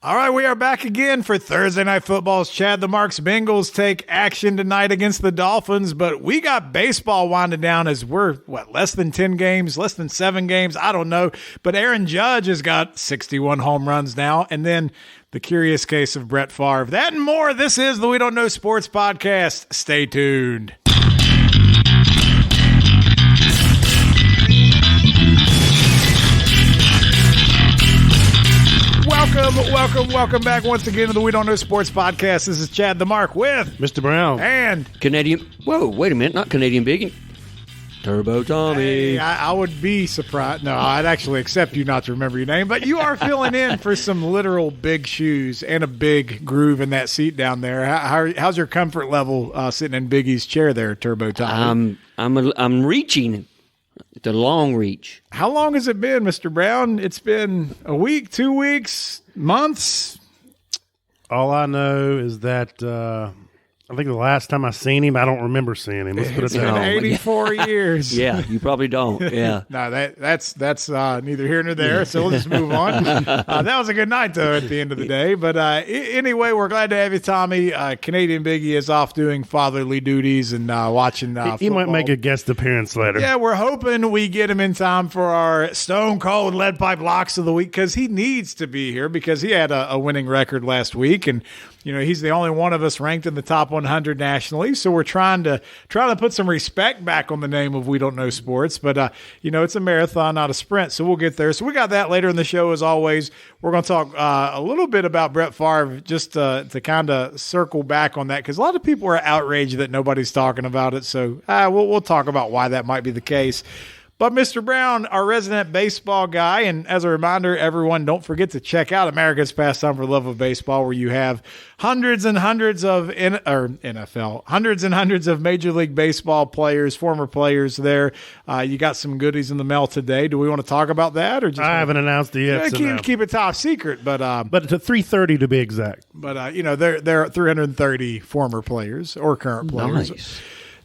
All right, we are back again for Thursday Night Football's Chadthemark's Bengals take action tonight against the Dolphins, but we got baseball winding down as we're, less than 10 games, less than 7 games, I don't know. But Aaron Judge has got 61 home runs now, and then the curious case of Brett Favre. That and more, this is the We Don't Know Sports Podcast. Stay tuned. Welcome back once again to the We Don't Know Sports Podcast. This is Chadthemark with Mr. Brown and Canadian. Whoa, wait a minute, not Canadian Big. Turbo Tommy. Hey, I would be surprised. No, I'd actually accept you not to remember your name, but you are filling in for some literal big shoes and a big groove in that seat down there. How's your comfort level sitting in Biggie's chair there, Turbo Tommy? I'm reaching. It's a long reach. How long has it been, Mr. Brown? It's been a week, 2 weeks, months? All I know is that I think the last time I seen him, I don't remember seeing him. Let's put it It's that been way. 84 years. Yeah, you probably don't. Yeah. No, that's neither here nor there, so we'll just move on. That was a good night, though, at the end of the day. But anyway, we're glad to have you, Tommy. Canadian Biggie is off doing fatherly duties and watching He might football. make a guest appearance later. Yeah, we're hoping we get him in time for our Stonecold lead pipe locks of the week because he needs to be here because he had a winning record last week, and you know he's the only one of us ranked in the top 100 nationally. So we're trying to put some respect back on the name of We Don't Know Sports, but it's a marathon, not a sprint. So we'll get there. So we got that later in the show. As always, we're going to talk a little bit about Brett Favre just to kind of circle back on that because a lot of people are outraged that nobody's talking about it. So we'll talk about why that might be the case. But Mr. Brown, our resident baseball guy, and as a reminder, everyone, don't forget to check out America's Pastime for Love of Baseball, where you have hundreds and hundreds of NFL, hundreds and hundreds of Major League Baseball players, former players there. You got some goodies in the mail today. Do we want to talk about that, or just I haven't announced it yet. Keep it top secret, but to 3:30 to be exact. But there are 330 former players or current players. Nice.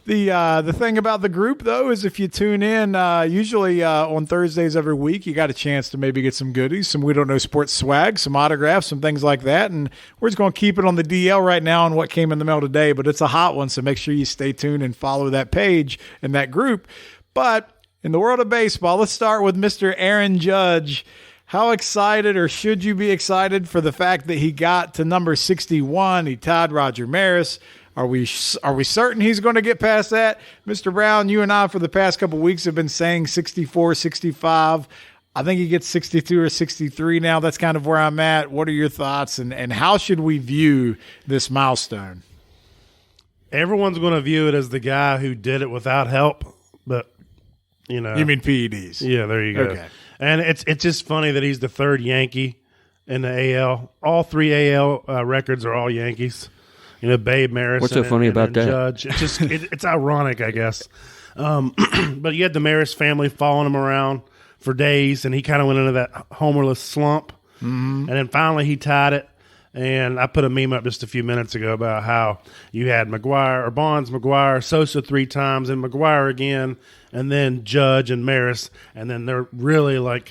The thing about the group, though, is if you tune in, usually on Thursdays every week, you got a chance to maybe get some goodies, some We Don't Know Sports swag, some autographs, some things like that. And we're just going to keep it on the DL right now on what came in the mail today, but it's a hot one, so make sure you stay tuned and follow that page and that group. But in the world of baseball, let's start with Mr. Aaron Judge. How excited, or should you be excited, for the fact that he got to number 61? He tied Roger Maris. Are we certain he's going to get past that? Mr. Brown, you and I for the past couple of weeks have been saying 64, 65. I think he gets 62 or 63 now. That's kind of where I'm at. What are your thoughts, and how should we view this milestone? Everyone's going to view it as the guy who did it without help, but, You mean PEDs? Yeah, there you go. Okay. And it's just funny that he's the third Yankee in the AL. All three AL records are all Yankees. Babe, Maris. What's so funny about that? Judge. It's just it's ironic, I guess. But you had the Maris family following him around for days, and he kind of went into that homerless slump. Mm-hmm. And then finally he tied it. And I put a meme up just a few minutes ago about how you had Bonds, McGuire, Sosa 3 times, and McGuire again, and then Judge and Maris, and then they're really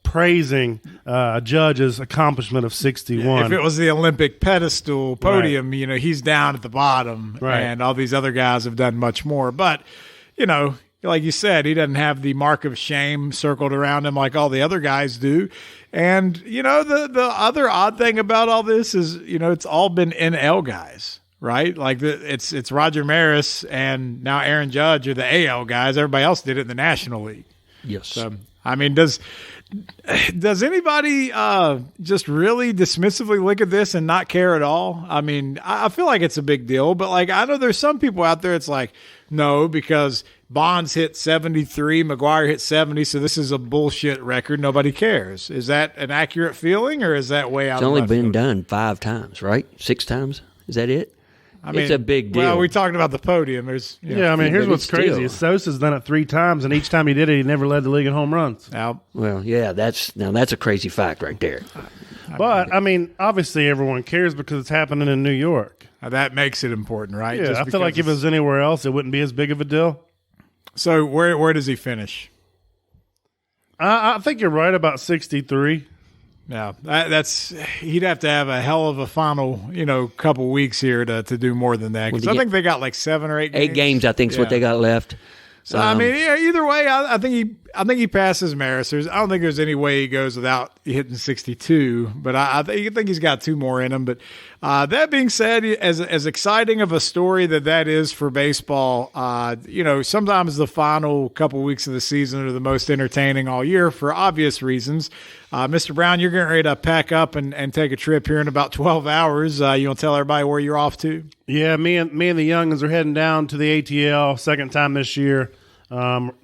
praising Judge's accomplishment of 61. If it was the Olympic pedestal podium, right, he's down at the bottom, right, and all these other guys have done much more. But, like you said, he doesn't have the mark of shame circled around him like all the other guys do. And, the other odd thing about all this is, it's all been NL guys, right? Like it's Roger Maris and now Aaron Judge are the AL guys. Everybody else did it in the National League. Yes. So, I mean, does anybody just really dismissively look at this and not care at all? I mean, I feel like it's a big deal, but I know there's some people out there, it's like, no, because Bonds hit 73, McGuire hit 70, so this is a bullshit record. Nobody cares. Is that an accurate feeling, or is that way out? It's only been done 5 times, right? 6 times? Is that it? I mean, it's a big deal. Well, we talked about the podium. There's, here's what's crazy. Sosa's done it 3 times, and each time he did it, he never led the league in home runs. Well, yeah, that's a crazy fact right there. But, obviously everyone cares because it's happening in New York. That makes it important, right? Yeah, I feel like if it was anywhere else, it wouldn't be as big of a deal. So where does he finish? I think you're right about 63. Yeah, he'd have to have a hell of a final, couple weeks here to do more than that. Because I think they got like 7 or 8 games. 8 games, I think, is what they got left. So either way, I think he passes Maris. I don't think there's any way he goes without hitting 62. But I think he's got 2 more in him. But that being said, as exciting of a story that is for baseball, sometimes the final couple weeks of the season are the most entertaining all year for obvious reasons. Mr. Brown, you're getting ready to pack up and take a trip here in about 12 hours. You want to tell everybody where you're off to? Yeah, me and the youngins are heading down to the ATL, second time this year.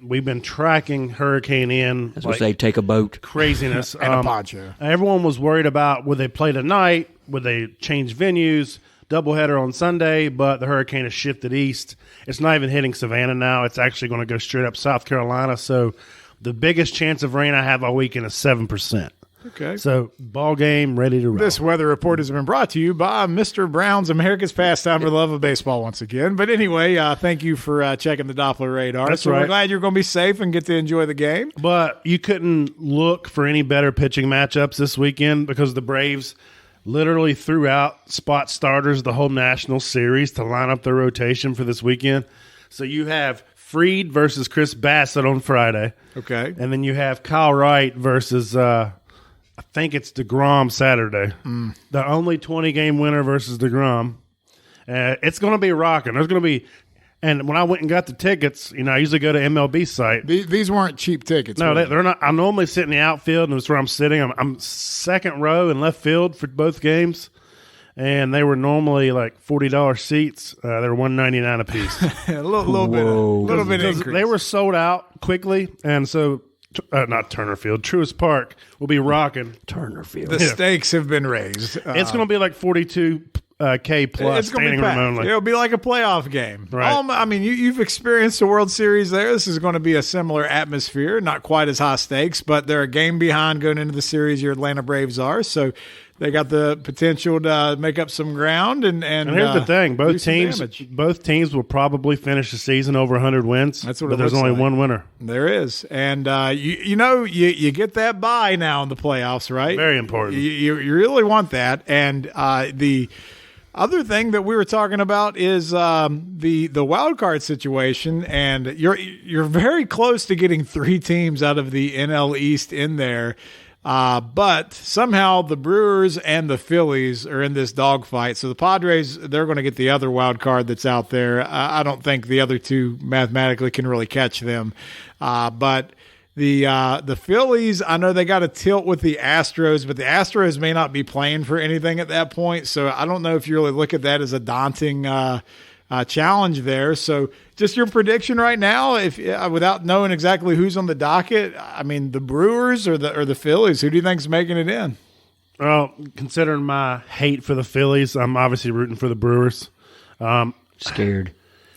We've been tracking Hurricane Ian. That's what they take a boat. Craziness. And a poncho. Everyone was worried about would they play tonight, would they change venues, doubleheader on Sunday, but the hurricane has shifted east. It's not even hitting Savannah now. It's actually going to go straight up South Carolina. So the biggest chance of rain I have all weekend is 7%. Okay. So, ball game, ready to roll. This weather report has been brought to you by Mr. Brown's America's Pastime for the Love of Baseball once again. But anyway, thank you for checking the Doppler radar. That's so right. We're glad you're going to be safe and get to enjoy the game. But you couldn't look for any better pitching matchups this weekend because the Braves literally threw out spot starters the whole National Series to line up their rotation for this weekend. So you have Fried versus Chris Bassett on Friday. Okay. And then you have Kyle Wright versus I think it's DeGrom Saturday. The only 20-game winner versus DeGrom. It's going to be rocking. There's going to be – and when I went and got the tickets, I usually go to MLB site. These weren't cheap tickets. No, they're not. I normally sit in the outfield, and that's where I'm sitting. I'm second row in left field for both games, and they were normally like $40 seats. They were $199 a piece. a little bit increase. They were sold out quickly, and so – not Turner Field. Truist Park will be rocking. Turner Field. The stakes have been raised. It's going to be like 42K plus it's gonna standing be room packed. only. It'll be like a playoff game. Right. You've experienced the World Series there. This is going to be a similar atmosphere. Not quite as high stakes, but they're a game behind going into the series your Atlanta Braves are. So they got the potential to make up some ground. And here's the thing: both teams will probably finish the season over 100 wins. That's what. But there's only one winner. There is, and you get that bye now in the playoffs, right? Very important. You really want that, and the other thing that we were talking about is the wild card situation, and you're very close to getting 3 teams out of the NL East in there. But somehow the Brewers and the Phillies are in this dogfight. So the Padres, they're going to get the other wild card that's out there. I don't think the other 2 mathematically can really catch them. But the Phillies, I know they got a tilt with the Astros, but the Astros may not be playing for anything at that point. So I don't know if you really look at that as a daunting challenge there. So just your prediction right now, if without knowing exactly who's on the docket, the Brewers or the Phillies, who do you think's making it in? Well, considering my hate for the Phillies, I'm obviously rooting for the Brewers. Scared.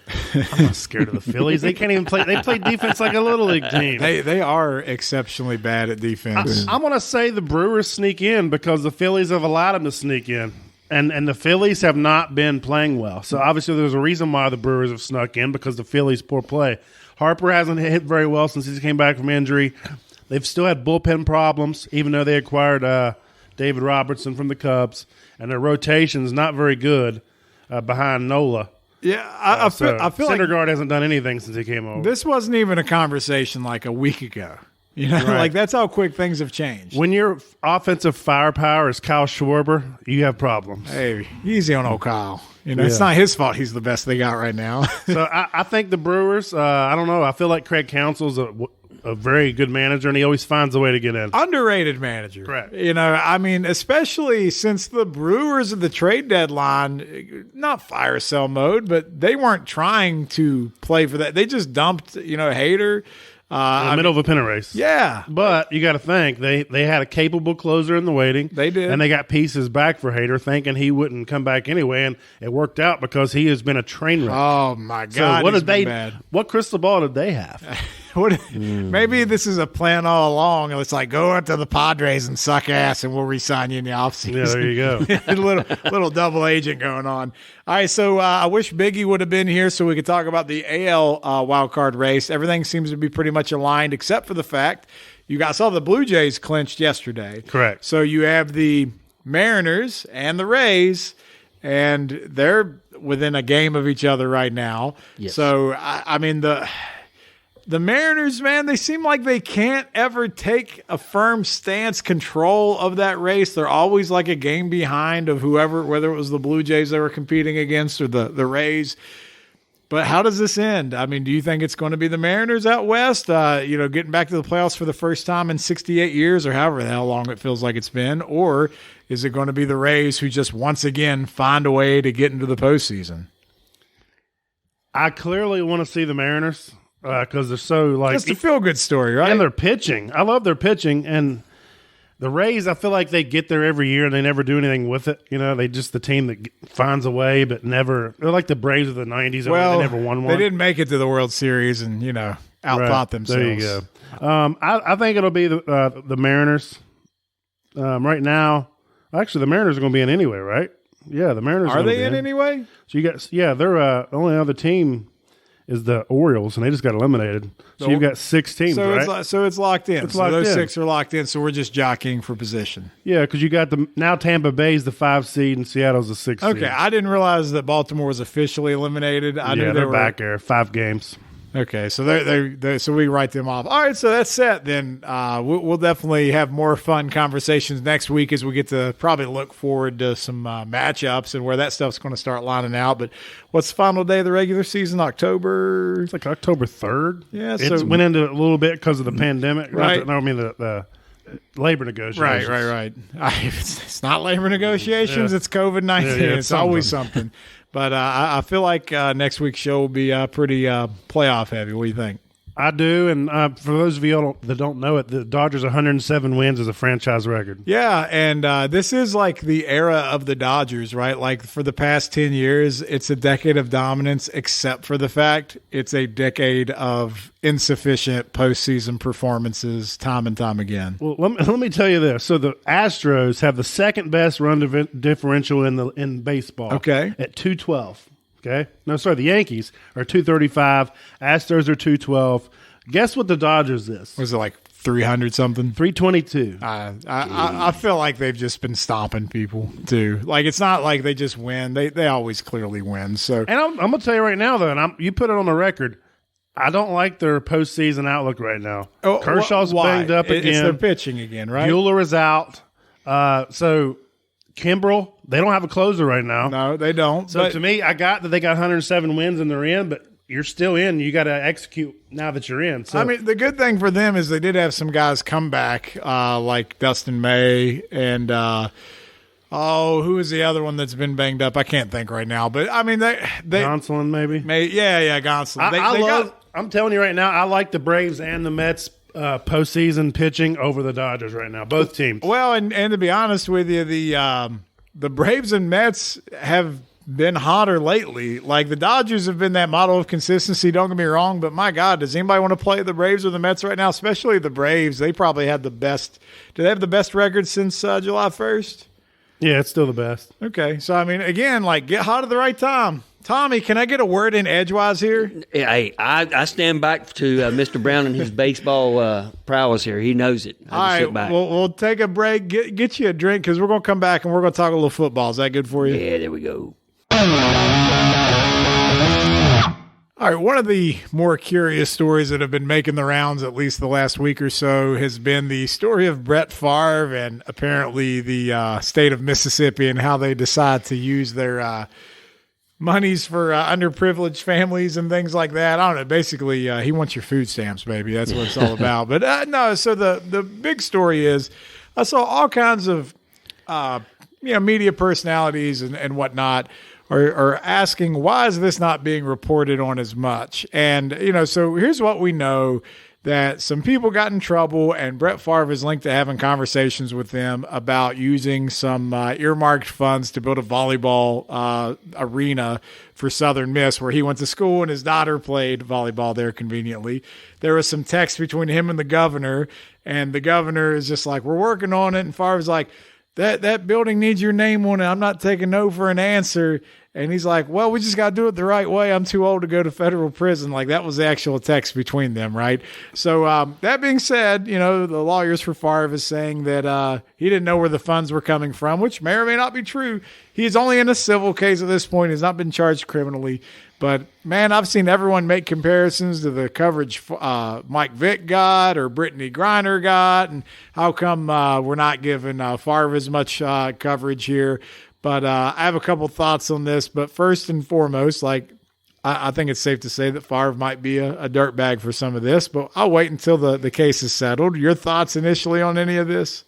I'm not scared of the Phillies. They can't even play. They play defense like a little league team. They are exceptionally bad at defense. I'm going to say the Brewers sneak in because the Phillies have allowed them to sneak in. And the Phillies have not been playing well. So, obviously, there's a reason why the Brewers have snuck in because the Phillies' poor play. Harper hasn't hit very well since he came back from injury. They've still had bullpen problems, even though they acquired David Robertson from the Cubs. And their rotation's not very good behind Nola. Yeah, I feel like Syndergaard hasn't done anything since he came over. This wasn't even a conversation like a week ago. Right. Like that's how quick things have changed. When your offensive firepower is Kyle Schwarber, you have problems. Hey, easy on old Kyle. It's not his fault he's the best they got right now. So I think the Brewers, I don't know. I feel like Craig Counsell's a very good manager, and he always finds a way to get in. Underrated manager. Correct. Especially since the Brewers at the trade deadline, not fire sale mode, but they weren't trying to play for that. They just dumped, Hader. In the middle of a pennant race. Yeah. But you got to think, they had a capable closer in the waiting. They did. And they got pieces back for Hader, thinking he wouldn't come back anyway, and it worked out because he has been a train wreck. Oh, my God. So what crystal ball did they have? Maybe this is a plan all along. It's like, go out to the Padres and suck ass, and we'll re-sign you in the offseason. Yeah, there you go. a little double agent going on. All right, so I wish Biggie would have been here so we could talk about the AL wildcard race. Everything seems to be pretty much aligned except for the fact saw the Blue Jays clinched yesterday. Correct. So you have the Mariners and the Rays, and they're within a game of each other right now. Yes. So, I mean, the Mariners, man, they seem like they can't ever take a firm stance, control of that race. They're always like a game behind of whoever, whether it was the Blue Jays they were competing against or the Rays. But how does this end? I mean, do you think it's going to be the Mariners out west, getting back to the playoffs for the first time in 68 years or however the hell long it feels like it's been? Or is it going to be the Rays who just once again find a way to get into the postseason? I clearly want to see the Mariners because they're so like – It's a feel-good story, right? And their pitching. I love their pitching. And the Rays, I feel like they get there every year and they never do anything with it. They just the team that finds a way but never – they're like the Braves of the 90s. Well, they never won one. They didn't make it to the World Series and, outthought themselves. There you go. I think it'll be the Mariners. Right now – actually, the Mariners are going to be in anyway, right? Yeah, the Mariners are they in anyway? So they're the only other team is the Orioles, and they just got eliminated. So you've got 6 teams, right? So it's locked in. Those 6 are locked in, so we're just jockeying for position. Yeah, because you got now Tampa Bay's the 5 seed and Seattle's the 6 seed. Okay, I didn't realize that Baltimore was officially eliminated. I knew they're back there, 5 games. Okay, so so we write them off. All right, so that's set. Then we'll definitely have more fun conversations next week as we get to probably look forward to some matchups and where that stuff's going to start lining out. But what's the final day of the regular season? October? It's like October 3rd. Yeah, it went into a little bit because of the pandemic. Right. The labor negotiations. Right. It's not labor negotiations. Yeah. It's COVID-19. Yeah, it's always something. But I feel like next week's show will be pretty playoff heavy. What do you think? I do, and for those of you that don't know it, the Dodgers' 107 wins is a franchise record. Yeah, and this is like the era of the Dodgers, right? Like for the past 10 years, it's a decade of dominance, except for the fact it's a decade of insufficient postseason performances time and time again. Well, let me tell you this. So the Astros have the second best run differential in baseball. Okay. At 212. Okay. No, sorry. The Yankees are 235. Astros are 212. Guess what the Dodgers is? Was it like 300 something? 322. I feel like they've just been stomping people too. Like it's not like they just win. They always clearly win. So, and I'm gonna tell you right now though, and you put it on the record. I don't like their postseason outlook right now. Kershaw's banged up again. It's their pitching again, right? Buehler is out. So Kimbrel, they don't have a closer right now. No, they don't. So to me, I got that they got 107 wins and they're in, but you're still in. You got to execute now that you're in. So I mean, the good thing for them is they did have some guys come back, like Dustin May and who is the other one that's been banged up? I can't think right now. But I mean, they Gonsolin maybe. Gonsolin. I'm telling you right now, I like the Braves and the Mets postseason pitching over the Dodgers right now. Both teams. Well, and to be honest with you, the Braves and Mets have been hotter lately. Like the Dodgers have been that model of consistency. Don't get me wrong, but my God, does anybody want to play the Braves or the Mets right now? Especially the Braves. They probably had the best. Do they have the best record since July 1st? Yeah, it's still the best. Okay, so I mean, again, like get hot at the right time. Tommy, can I get a word in edgewise here? Hey, I stand back to Mr. Brown and his baseball prowess here. He knows it. All right, we'll take a break, get you a drink, because we're going to come back and we're going to talk a little football. Is that good for you? Yeah, there we go. All right, one of the more curious stories that have been making the rounds, at least the last week or so, has been the story of Brett Favre and apparently the state of Mississippi and how they decide to use their monies for underprivileged families and things like that. I don't know. Basically, he wants your food stamps, baby. That's what it's all about. But no, so the big story is I saw all kinds of media personalities and whatnot are asking, why is this not being reported on as much? And, so here's what we know, that some people got in trouble and Brett Favre is linked to having conversations with them about using some earmarked funds to build a volleyball arena for Southern Miss, where he went to school and his daughter played volleyball there conveniently. There was some text between him and the governor is just like, we're working on it. And Favre's like, that building needs your name on it. I'm not taking no for an answer. And he's like, well, we just got to do it the right way. I'm too old to go to federal prison. Like, that was the actual text between them, right? So that being said, the lawyers for Favre is saying that he didn't know where the funds were coming from, which may or may not be true. He's only in a civil case at this point. He's not been charged criminally. But, man, I've seen everyone make comparisons to the coverage Mike Vick got or Brittany Griner got, and how come we're not giving Favre as much coverage here. But I have a couple thoughts on this. But first and foremost, I think it's safe to say that Favre might be a dirtbag for some of this. But I'll wait until the case is settled. Your thoughts initially on any of this?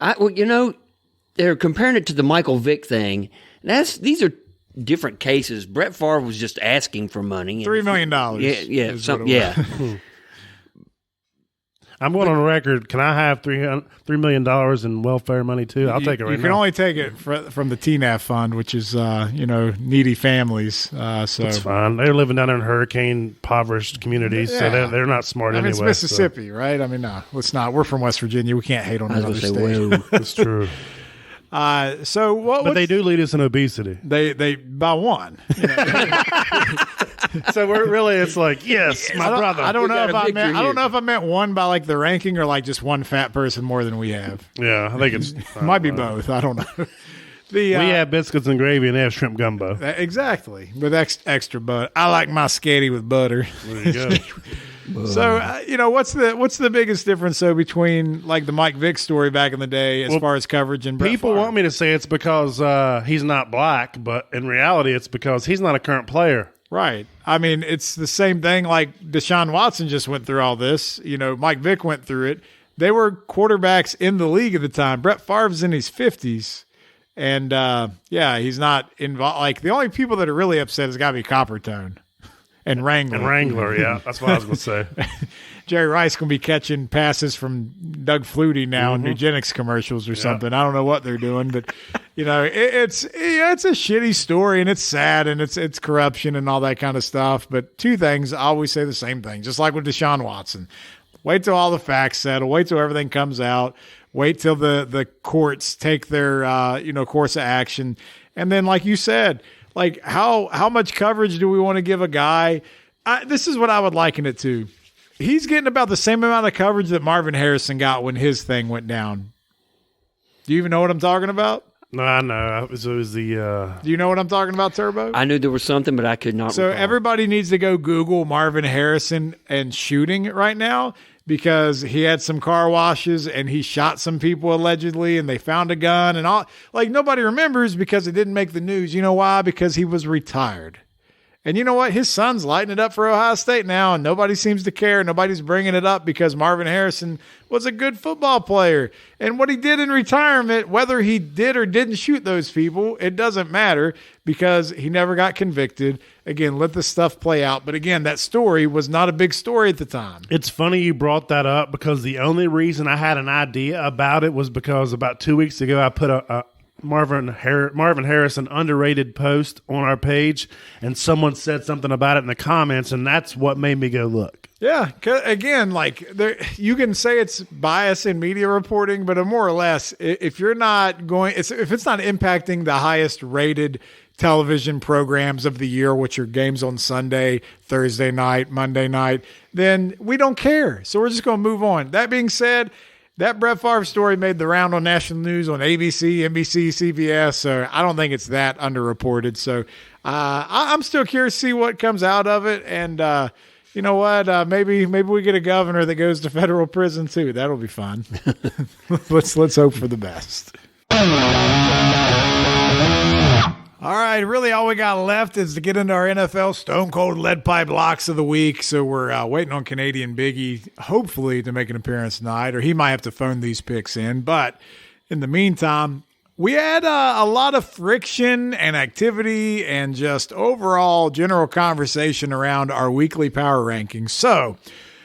They're comparing it to the Michael Vick thing. These are different cases. Brett Favre was just asking for money. $3 million. Yeah. I'm going on record. Can I have $3 million in welfare money too? I'll take it right now. You can only take it from the TNAF fund, which is needy families. So it's fine. They're living down in hurricane-impoverished communities, so they're not smart anyway. It's Mississippi, right? I mean, no, let's not. We're from West Virginia. We can't hate on another state. That's true. But they do lead us in obesity. They by one. So it's like, yes, my brother. I don't know if I meant one by the ranking or just one fat person more than we have. Yeah, I think it's might be both. I don't know. We have biscuits and gravy, and they have shrimp gumbo. Exactly, with extra butter. I like my sketty with butter. There you go. So, what's the biggest difference between the Mike Vick story back in the day as far as coverage and Brett people Favre? want me to say it's because he's not black, but in reality, it's because he's not a current player. Right. I mean, it's the same thing. Deshaun Watson just went through all this. Mike Vick went through it. They were quarterbacks in the league at the time. Brett Favre's in his 50s. And, he's not involved. The only people that are really upset has got to be Coppertone and Wrangler. Yeah. That's what I was going to say. Jerry Rice going to be catching passes from Doug Flutie now in Nugenics commercials or something. I don't know what they're doing, but it's a shitty story and it's sad and it's corruption and all that kind of stuff. But two things, I always say the same thing, just like with Deshaun Watson. Wait till all the facts settle. Wait till everything comes out. Wait till the courts take their course of action. And then, like you said, how much coverage do we want to give a guy? This is what I would liken it to. He's getting about the same amount of coverage that Marvin Harrison got when his thing went down. Do you even know what I'm talking about? No, I know. It was the. Do you know what I'm talking about, Turbo? I knew there was something, but I could not. So recall. Everybody needs to go Google Marvin Harrison and shooting right now because he had some car washes and he shot some people allegedly, and they found a gun and all. Nobody remembers because it didn't make the news. You know why? Because he was retired. And you know what? His son's lighting it up for Ohio State now, and nobody seems to care. Nobody's bringing it up because Marvin Harrison was a good football player. And what he did in retirement, whether he did or didn't shoot those people, it doesn't matter because he never got convicted. Again, let the stuff play out. But again, that story was not a big story at the time. It's funny you brought that up because the only reason I had an idea about it was because about 2 weeks ago I put a Marvin Harrison underrated post on our page, and someone said something about it in the comments, and that's what made me go look. Yeah, again, you can say it's bias in media reporting, but more or less, if you're not going, if it's not impacting the highest rated television programs of the year, which are games on Sunday, Thursday night, Monday night, then we don't care. So we're just going to move on. That being said, that Brett Favre story made the round on national news on ABC, NBC, CBS, so I don't think it's that underreported. So I'm still curious to see what comes out of it, and you know what? Maybe we get a governor that goes to federal prison too. That'll be fun. Let's hope for the best. All right, really all we got left is to get into our NFL Stonecold Lead Pipe Locks of the Week. So we're waiting on Canadian Biggie, hopefully, to make an appearance tonight, or he might have to phone these picks in. But in the meantime, we had a lot of friction and activity and just overall general conversation around our weekly power rankings. So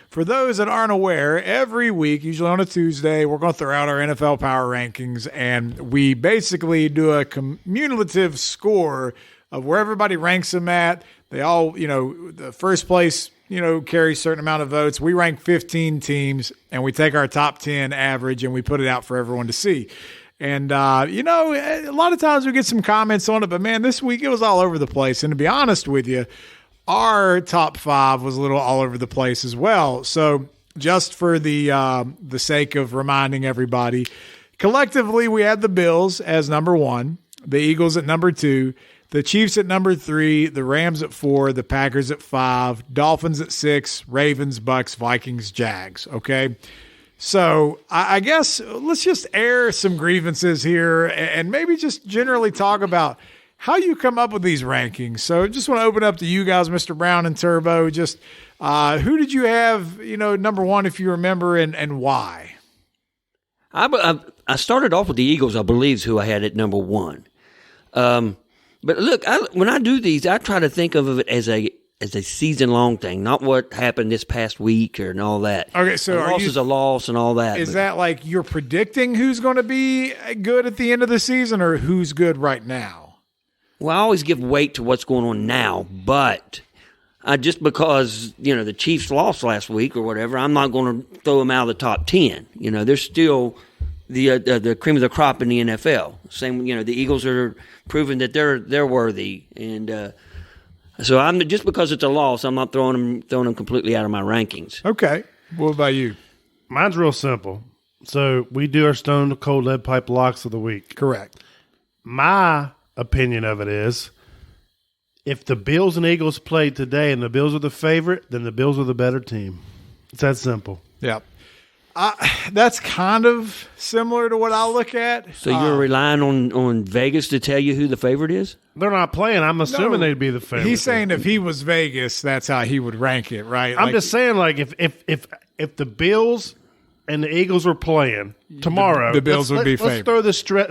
for those that aren't aware, every week, usually on a Tuesday, we're going to throw out our NFL power rankings, and we basically do a cumulative score of where everybody ranks them at. They all, the first place, carries a certain amount of votes. We rank 15 teams, and we take our top 10 average, and we put it out for everyone to see. And, a lot of times we get some comments on it, but man, this week it was all over the place. And to be honest with you, our top 5 was a little all over the place as well. So just for the sake of reminding everybody, collectively we had the Bills as number 1, the Eagles at number 2, the Chiefs at number 3, the Rams at 4, the Packers at 5, Dolphins at 6, Ravens, Bucks, Vikings, Jags. Okay. So I guess let's just air some grievances here and maybe just generally talk about how you come up with these rankings. So just want to open up to you guys, Mr. Brown and Turbo. Just who did you have, number 1, if you remember, and why? I started off with the Eagles, I believe, is who I had at number 1. But look, when I do these, I try to think of it as a season-long thing, not what happened this past week and all that. Okay, so a loss is a loss and all that. Is that like you're predicting who's going to be good at the end of the season or who's good right now? Well, I always give weight to what's going on now, but just because, the Chiefs lost last week or whatever, I'm not going to throw them out of the top 10. They're still the cream of the crop in the NFL. Same, the Eagles are proving that they're worthy, and so I'm just because it's a loss, I'm not throwing them completely out of my rankings. Okay, what about you? Mine's real simple. So we do our Stone Cold Lead Pipe locks of the week. Correct. My opinion of it is, if the Bills and Eagles played today and the Bills are the favorite, then the Bills are the better team. It's that simple. Yeah. That's kind of similar to what I'll look at. So you're relying on Vegas to tell you who the favorite is? They're not playing. I'm assuming they'd be the favorite. He's saying if he was Vegas, that's how he would rank it, right? I'm just saying, like, if the Bills and the Eagles were playing tomorrow, the Bills would be favored. Let's throw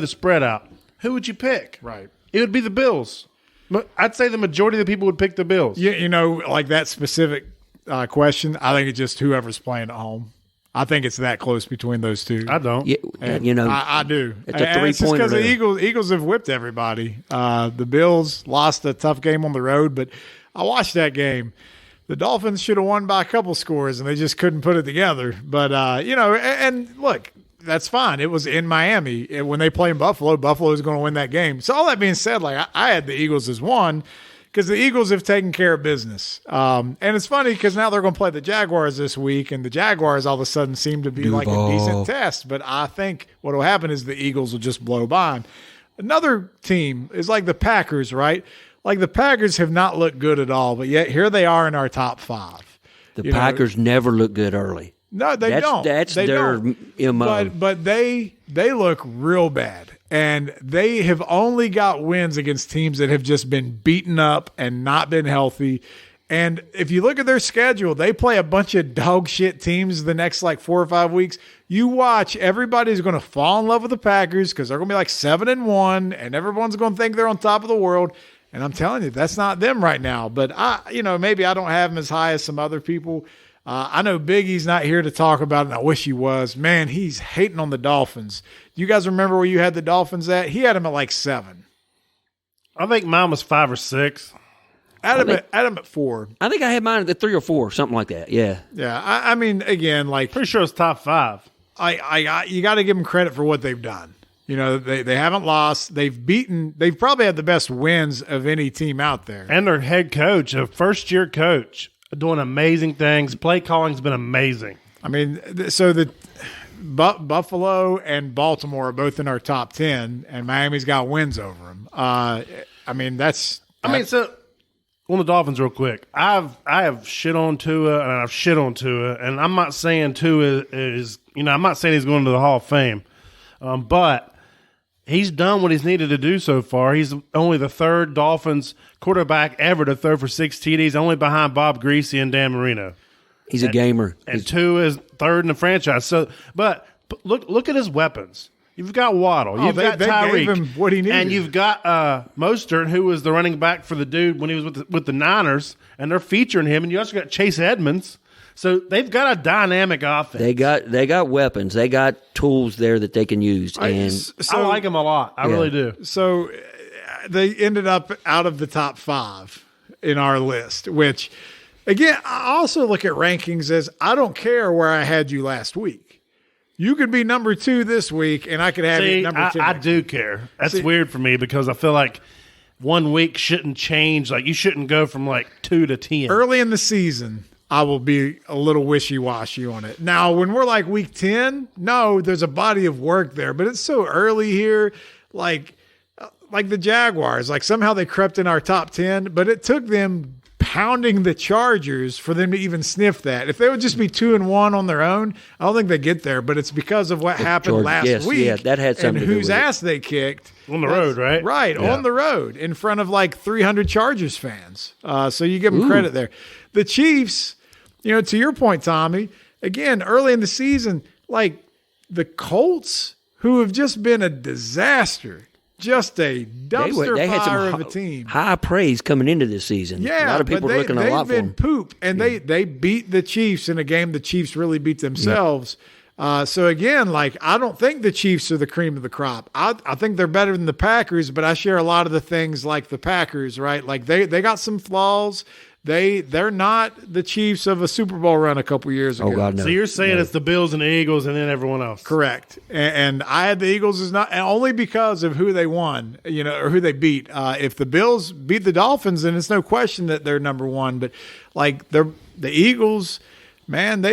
the spread out. Who would you pick? Right. It would be the Bills. I'd say the majority of the people would pick the Bills. Like that specific question, I think it's just whoever's playing at home. I think it's that close between those two. I don't. Yeah, I do. It's a 3-pointer. It's just because the Eagles have whipped everybody. The Bills lost a tough game on the road, but I watched that game. The Dolphins should have won by a couple scores, and they just couldn't put it together. But, and look, that's fine. It was in Miami. When they play in Buffalo, Buffalo is going to win that game. So all that being said, like I had the Eagles as 1. Because the Eagles have taken care of business. And it's funny because now they're going to play the Jaguars this week, and the Jaguars all of a sudden seem to be like a decent test. But I think what will happen is the Eagles will just blow by them. Another team is like the Packers, right? Like the Packers have not looked good at all, but yet here they are in our top 5. The Packers never look good early. No, they don't. That's their MO. But they look real bad. And they have only got wins against teams that have just been beaten up and not been healthy. And if you look at their schedule, they play a bunch of dog shit teams the next 4 or 5 weeks. You watch, everybody's going to fall in love with the Packers because they're going to be 7-1, and everyone's going to think they're on top of the world. And I'm telling you, that's not them right now. But maybe I don't have them as high as some other people. I know Biggie's not here to talk about it, and I wish he was. Man, he's hating on the Dolphins. Do you guys remember where you had the Dolphins at? He had them at 7. I think mine was 5 or 6. Adam at 4. I think I had mine at 3 or 4, something like that. Yeah. Yeah. I mean, again, pretty sure it's top 5. You got to give them credit for what they've done. They haven't lost. They've probably had the best wins of any team out there. And their head coach, a first-year coach, doing amazing things. Play calling's been amazing. I mean, so the Buffalo and Baltimore are both in our top 10, and Miami's got wins over them. So on the Dolphins real quick. I have shit on Tua, and I've shit on Tua, and I'm not saying Tua is I'm not saying he's going to the Hall of Fame, but he's done what he's needed to do so far. He's only the 3rd Dolphins quarterback ever to throw for 6 TDs, only behind Bob Greasy and Dan Marino. He's a gamer. And 2 is 3rd in the franchise. So, but look at his weapons. You've got Waddle. You've got Tyreek. Gave him what he needed. And you've got Mostert, who was the running back for the dude when he was with the Niners, and they're featuring him. And you also got Chase Edmonds. So they've got a dynamic offense. They got weapons. They got tools there that they can use. I like them a lot. I really do. So they ended up out of the top 5 in our list, which, again, I also look at rankings as I don't care where I had you last week. you could be number 2 this week, and I could have you number 10. I do care. That's weird for me because I feel like 1 week shouldn't change. Like, you shouldn't go from like 2 to 10. Early in the season, I will be a little wishy-washy on it. Now, when we're like week 10, no, there's a body of work there, but it's so early here, like the Jaguars. Like, somehow they crept in our top 10, but it took them pounding the Chargers for them to even sniff that. If they would just be 2-1 on their own, I don't think they get there. But it's because of what happened last week. Yeah, that had something and to do whose with ass they kicked on the road, right? Right, on the road in front of like 300 Chargers fans. So you give them credit there. The Chiefs, to your point, Tommy. Again, early in the season, like the Colts, who have just been a disaster. Just a dumpster fire of a team. High praise coming into this season. Yeah, a lot of people are looking a lot for them. They've been poop, and they beat the Chiefs in a game the Chiefs really beat themselves. So again, like, I don't think the Chiefs are the cream of the crop. I think they're better than the Packers, but I share a lot of the things like the Packers, right? Like they got some flaws. They're not the Chiefs of a Super Bowl run a couple years ago. Oh God, no. So you're saying it's the Bills and the Eagles and then everyone else. Correct. And I had the Eagles as not, and only because of who they won, or who they beat. If the Bills beat the Dolphins, then it's no question that they're number 1. But like the Eagles, man,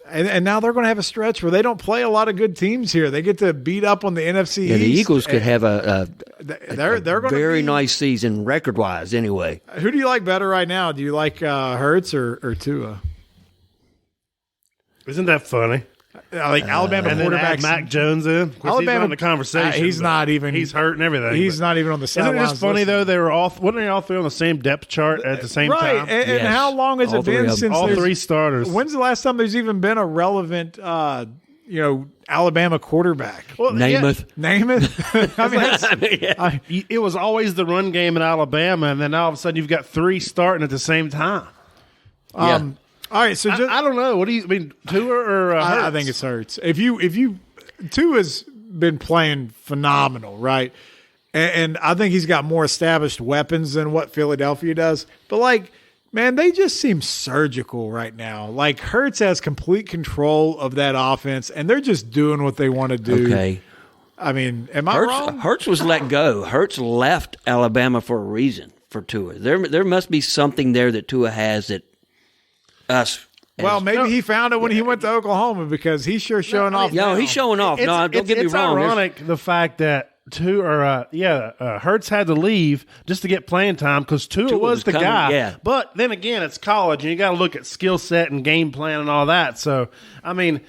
and now they're going to have a stretch where they don't play a lot of good teams here. They get to beat up on the NFC East. The Eagles could have a very nice season record-wise anyway. Who do you like better right now? Do you like Hurts or Tua? Isn't that funny? Like Alabama and then quarterbacks. add Mac Jones in. Of course, Alabama he's not in the conversation. He's not even. He's hurt and everything. He's not even on the sidelines. Isn't it just funny though? Wasn't they all 3 on the same depth chart at the same right. time? And Yes. how long has All it three been of them. since All 3 starters. When's the last time there's even been a relevant, Alabama quarterback? Well, Namath. Namath. I mean, it was always the run game in Alabama, and then all of a sudden you've got 3 starting at the same time. all right. So just, I don't know. What do you mean, Tua or Hurts? I think it's Hurts. If you Tua's been playing phenomenal, right? And I think he's got more established weapons than what Philadelphia does. But like, man, they just seem surgical right now. Like Hurts has complete control of that offense, and they're just doing what they want to do. Okay. I mean, am I wrong? Hurts was let go. Hurts left Alabama for a reason for Tua. There must be something there that Tua has that us. Well, maybe he found it when he went to Oklahoma because he's sure showing off. No, now. he's showing off. No, don't get me It's wrong. ironic the fact that Hurts had to leave just to get playing time because Tua was the coming, guy. yeah. But then again, it's college, and you got to look at skill set and game plan and all that. So, I mean,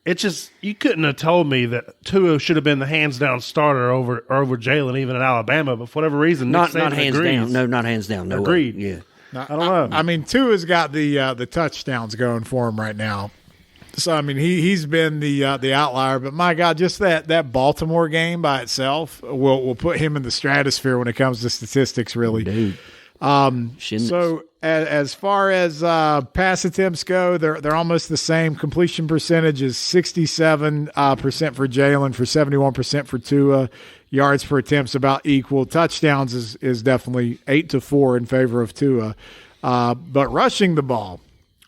it's just you couldn't have told me that Tua should have been the hands down starter over Jalen even at Alabama. But for whatever reason, Not Nick Saban hands agrees. down. No, not hands down. No Agreed. Way. Yeah. Now, I don't know. I mean, Tua's got the touchdowns going for him right now. So I mean, he's been the outlier. But my God, just that Baltimore game by itself will put him in the stratosphere when it comes to statistics. Really, Dude. So as far as pass attempts go, they're almost the same. Completion percentage is 67% for Jalen, for 71% for Tua. Yards per attempt's about equal. Touchdowns is definitely 8-4 in favor of Tua. But rushing the ball,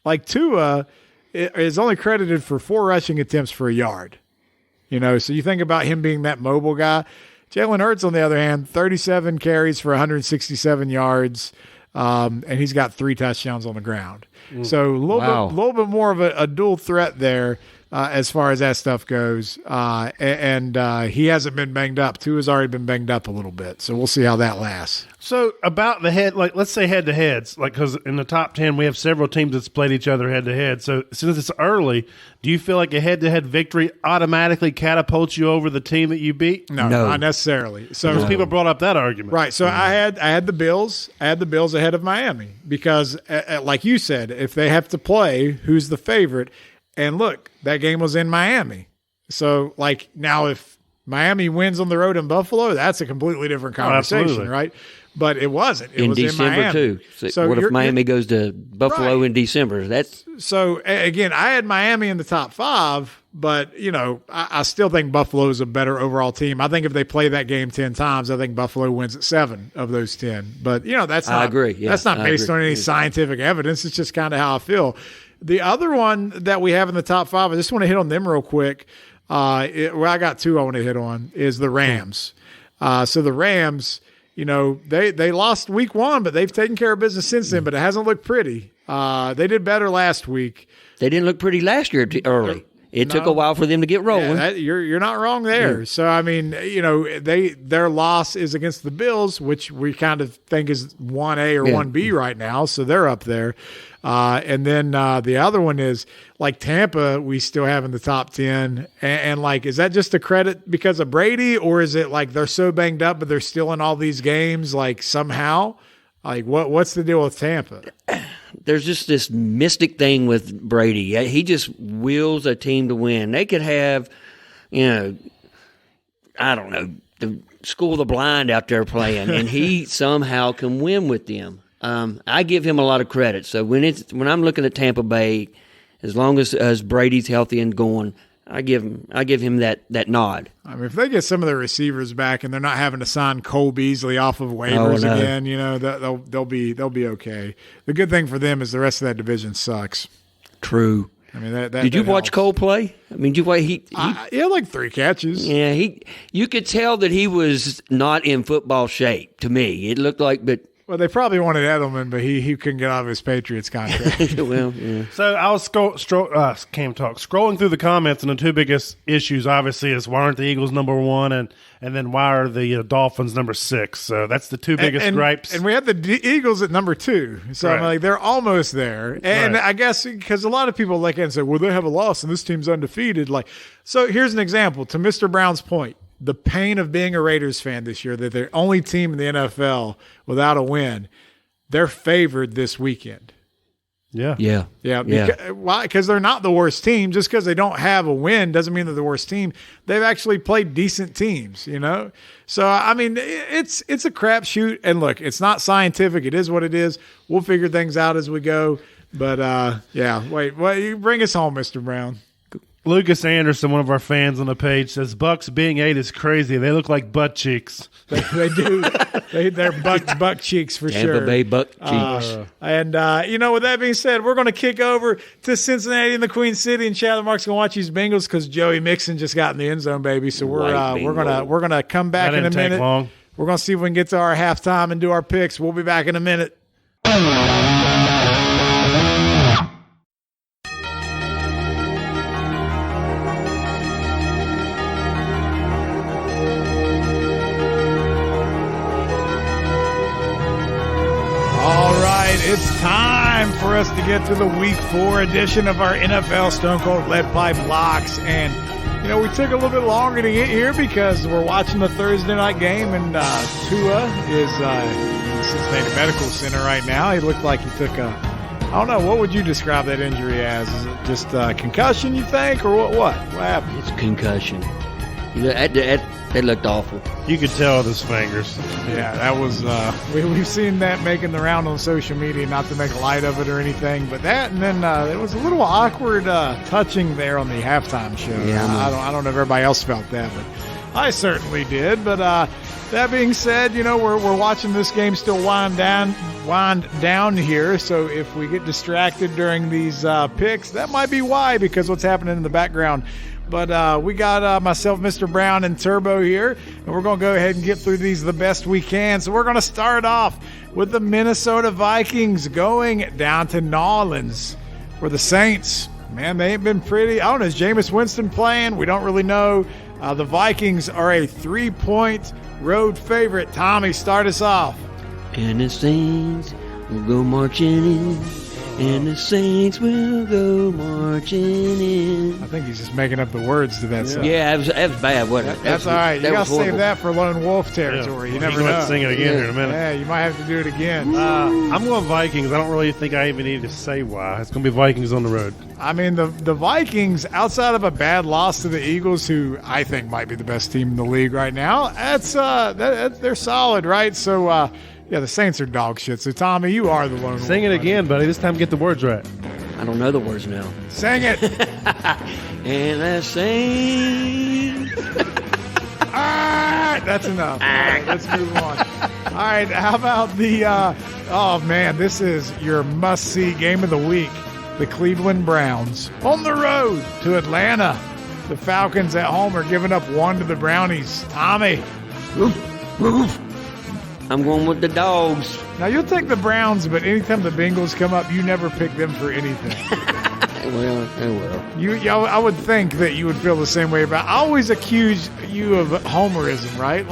like Tua is only credited for 4 rushing attempts for a yard. So you think about him being that mobile guy. Jalen Hurts, on the other hand, 37 carries for 167 yards, and he's got 3 touchdowns on the ground. So a little bit more of a dual threat there as far as that stuff goes. And he hasn't been banged up. Tua's already been banged up a little bit, so we'll see how that lasts. So about the head, like let's say head to heads, like because in the top 10 we have several teams that's played each other head to head. So since it's early, do you feel like a head to head victory automatically catapults you over the team that you beat? No. Not necessarily. So Because people brought up that argument, right. So I had the Bills. I had the Bills ahead of Miami because, like you said, if they have to play, who's the favorite? And look, that game was in Miami. So like now, if Miami wins on the road in Buffalo, that's a completely different conversation, right? But it wasn't. It was December in Miami too. So what if Miami goes to Buffalo in December? That's so. Again, I had Miami in the top 5, but I still think Buffalo is a better overall team. I think if they play that game 10 times, I think Buffalo wins at 7 of those 10. But that's not. I agree. Yeah, that's not based on any scientific evidence. It's just kind of how I feel. The other one that we have in the top 5, I just want to hit on them real quick. I got two I want to hit on, is the Rams. So the Rams, they lost week 1, but they've taken care of business since then, but it hasn't looked pretty. They did better last week. They didn't look pretty last year early. It took a while for them to get rolling. Yeah, you're not wrong there. Yeah. So, I mean, their loss is against the Bills, which we kind of think is 1A or 1B right now. So they're up there. And then the other one is, like, Tampa, we still have in the top 10. And like, is that just a credit because of Brady, or is it like they're so banged up, but they're still in all these games, like, somehow? Like, what's the deal with Tampa? There's just this mystic thing with Brady. He just wills a team to win. They could have, I don't know, the School of the Blind out there playing, and he somehow can win with them. I give him a lot of credit. So when I'm looking at Tampa Bay, as long as Brady's healthy and going, I give him that nod. I mean, if they get some of their receivers back and they're not having to sign Cole Beasley off of waivers again, they'll be okay. The good thing for them is the rest of that division sucks. True. I mean, did you watch Cole play? I mean, he had like 3 catches. Yeah, you could tell that he was not in football shape. To me, it looked like, but. Well, they probably wanted Edelman, but he couldn't get out of his Patriots contract. Well, yeah. So I was scrolling through the comments, and the two biggest issues, obviously, is why aren't the Eagles number 1, and then why are the Dolphins number 6? So that's the two biggest gripes. And we had the Eagles at number 2, so right. I'm like, they're almost there. And right. I guess because a lot of people look at it and say, well, they have a loss, and this team's undefeated. Like, so here's an example to Mr. Brown's point. The pain of being a Raiders fan this year, that they're the only team in the NFL without a win, they're favored this weekend. Yeah. Why? Because they're not the worst team. Just because they don't have a win doesn't mean they're the worst team. They've actually played decent teams, So, I mean, it's a crapshoot. And look, it's not scientific. It is what it is. We'll figure things out as we go. But, you bring us home, Mr. Brown. Lucas Anderson, one of our fans on the page, says Bucks being 8 is crazy. They look like butt cheeks. They do. They're buck cheeks for sure. Tampa Bay buck cheeks. And with that being said, we're going to kick over to Cincinnati and the Queen City, and Chadthemark's going to watch these Bengals because Joey Mixon just got in the end zone, baby. So we're gonna come back in a minute. Long. We're gonna see if we can get to our halftime and do our picks. We'll be back in a minute. It's time for us to get to the Week 4 edition of our NFL Stonecold Lead Pipe Locks. And, we took a little bit longer to get here because we're watching the Thursday night game, and Tua is in the Cincinnati Medical Center right now. He looked like he took I don't know, what would you describe that injury as? Is it just concussion, you think, or what happened? It's concussion. That looked awful. You could tell with his fingers. Yeah, that was we've seen that making the round on social media, not to make light of it or anything, but that, and then it was a little awkward touching there on the halftime show. Yeah, I don't know if everybody else felt that, but I certainly did. But that being said, we're watching this game still wind down here, so if we get distracted during these picks, that might be why, because what's happening in the background. But we got myself, Mr. Brown, and Turbo here, and we're going to go ahead and get through these the best we can. So we're going to start off with the Minnesota Vikings going down to New Orleans for the Saints. Man, they ain't been pretty. I don't know, is Jameis Winston playing? We don't really know. The Vikings are a 3-point road favorite. Tommy, start us off. And the Saints will go marching in. And the Saints will go marching in. I think he's just making up the words to that song. Yeah, that was bad, wasn't it? That's all right. You got to save that for Lone Wolf territory. Yeah. You never know. Sing it again here in a minute. Yeah, you might have to do it again. I'm going Vikings. I don't really think I even need to say why. It's going to be Vikings on the road. I mean, the Vikings, outside of a bad loss to the Eagles, who I think might be the best team in the league right now, they're solid, right? So, yeah, the Saints are dog shit. So, Tommy, you are the Lone Wolf. Sing it again, buddy. This time get the words right. I don't know the words now. Sing it. And the Saints. All right, that's enough. All right, let's move on. All right, how about the oh, man, this is your must-see game of the week. The Cleveland Browns on the road to Atlanta. The Falcons at home are giving up 1 to the Brownies. Tommy. I'm going with the dogs. Now, you'll take the Browns, but anytime the Bengals come up, you never pick them for anything. Well, they will. I would think that you would feel the same way about. I always accuse you of homerism, right?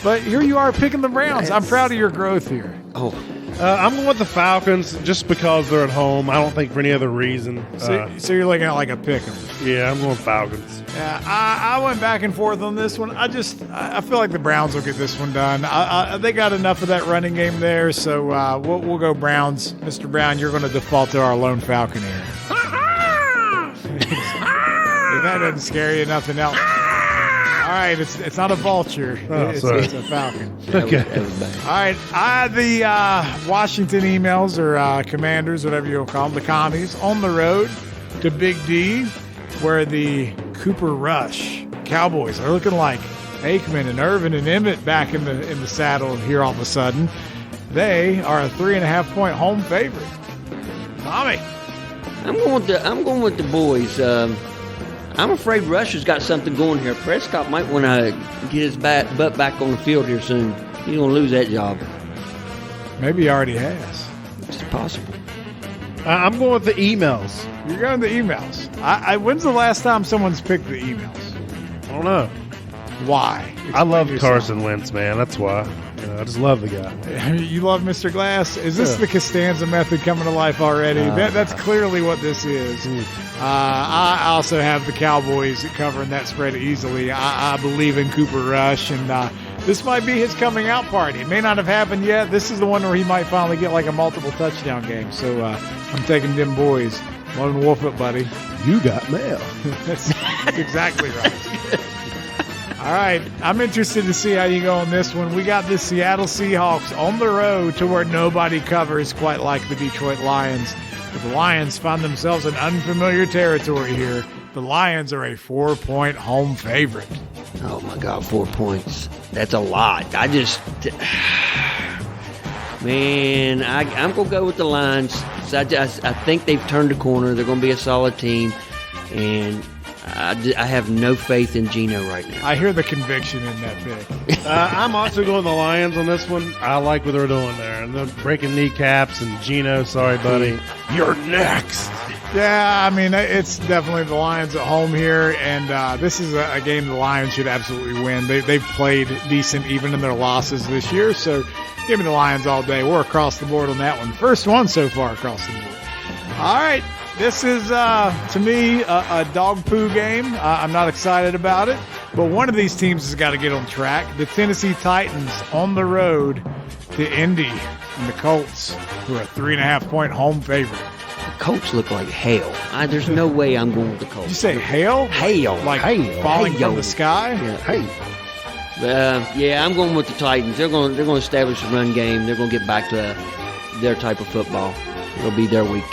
But here you are picking the Browns. I'm proud of your growth here. Oh, I'm going with the Falcons just because they're at home. I don't think for any other reason. So you're looking at like a pick 'em. Yeah, I'm going Falcons. Yeah, I went back and forth on this one. I feel like the Browns will get this one done. They got enough of that running game there, so we'll go Browns. Mr. Brown, you're going to default to our lone Falcon here. If that doesn't scare you, nothing else. All right, it's not a vulture. It's a falcon. Okay. All right, the Washington emails or commanders, whatever you'll call them, the commies, on the road to Big D, where the Cooper Rush Cowboys are looking like Aikman and Irvin and Emmett back in the saddle here all of a sudden. They are a 3.5-point home favorite. Tommy. I'm going with the boys. I'm afraid Rush has got something going here. Prescott might want to get his butt back on the field here soon. He's going to lose that job. Maybe he already has. It's possible. I'm going with the emails. You're going to the emails. When's the last time someone's picked the emails? I don't know. Why? I love yourself. Carson Wentz, man. That's why. I just love the guy. You love Mr. Glass? Is this the Costanza method coming to life already? That's clearly what this is. I also have the Cowboys covering that spread easily. I believe in Cooper Rush, and this might be his coming out party. It may not have happened yet. This is the one where he might finally get like a multiple touchdown game. So I'm taking them boys. Lone wolf it, buddy. You got mail. That's exactly right. All right, I'm interested to see how you go on this one. We got the Seattle Seahawks on the road to where nobody covers, quite like the Detroit Lions. But the Lions find themselves in unfamiliar territory here. The Lions are a 4-point home favorite. Oh, my God, 4 points. That's a lot. I'm going to go with the Lions. I think they've turned the corner. They're going to be a solid team. And I have no faith in Geno right now. I hear the conviction in that pick. I'm also going the Lions on this one. I like what they're doing there. And they're breaking kneecaps. And Geno, sorry, buddy. You're next. Yeah, I mean, it's definitely the Lions at home here. And this is a game the Lions should absolutely win. They've played decent even in their losses this year. So give me the Lions all day. We're across the board on that one. First one so far across the board. All right. This is, to me, a dog poo game. I'm not excited about it. But one of these teams has got to get on track. The Tennessee Titans on the road to Indy and the Colts, who are a 3.5-point home favorite. The Colts look like hail. There's no way I'm going with the Colts. Did you say hail? Hail. Like hail. falling Hail. from the sky? Yeah. Yeah, I'm going with the Titans. They're going to establish a run game. They're going to get back to their type of football. It'll be their week.